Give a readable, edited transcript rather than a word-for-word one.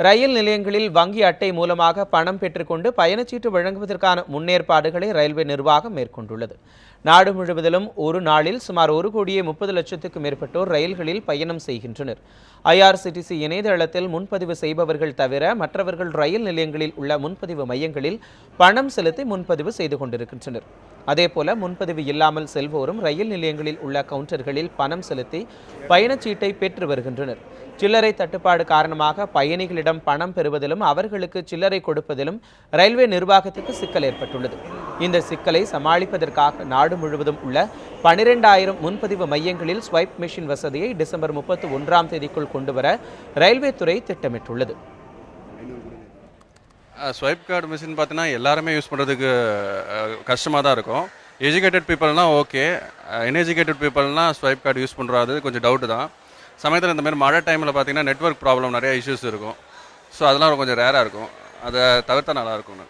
ரயில் நிலையங்களில் வங்கி அட்டை மூலமாக பணம் பெற்றுக்கொண்டு பயணச்சீட்டு வழங்குவதற்கான முன்னேற்பாடுகளை ரயில்வே நிர்வாகம் மேற்கொண்டுள்ளது. நாடு முழுவதிலும் ஒரு நாளில் சுமார் 1,30,00,000க்கும் மேற்பட்டோர் ரயில்களில் பயணம் செய்கின்றனர். IRCTC இணையதளத்தில் முன்பதிவு செய்பவர்கள் தவிர மற்றவர்கள் ரயில் நிலையங்களில் உள்ள முன்பதிவு மையங்களில் பணம் செலுத்தி முன்பதிவு செய்து கொண்டிருக்கின்றனர். அதேபோல முன்பதிவு இல்லாமல் செல்வோரும் ரயில் நிலையங்களில் உள்ள கவுண்டர்களில் பணம் செலுத்தி பயணச்சீட்டை பெற்று வருகின்றனர். சில்லறை தட்டுப்பாடு காரணமாக பயணிகளிடம் பணம் பெறுவதிலும் அவர்களுக்கு சில்லறை கொடுப்பதிலும் ரயில்வே நிர்வாகத்துக்கு சிக்கல் ஏற்பட்டுள்ளது. இந்த சிக்கலை சமாளிப்பதற்காக நாடு முழுவதும் உள்ள 12,000 முன்பதிவு மையங்களில் ஸ்வைப் மெஷின் வசதியை டிசம்பர் 31ஆம் தேதிக்குள் கொண்டுவர ரயில்வே துறை திட்டமிட்டுள்ளது. ஸ்வைப் கார்டு மிஷின் பார்த்தீங்கன்னா எல்லாருமே யூஸ் பண்ணுறதுக்கு கஷ்டமாக தான் இருக்கும். எஜுகேட்டட் பீப்புள்னால் ஓகே, அன்எஜுகேட்டட் பீப்புள்னால் ஸ்வைப் கார்டு யூஸ் பண்ணுறது கொஞ்சம் டவுட்டு தான். சமயத்தில் இந்த மாதிரி மழை டைமில் பார்த்தீங்கன்னா நெட்வொர்க் ப்ராப்ளம் நிறைய இஷ்யூஸ் இருக்கும். ஸோ அதெல்லாம் கொஞ்சம் ரேராக இருக்கும். அதை தவிர்த்தா நல்லாயிருக்கும்.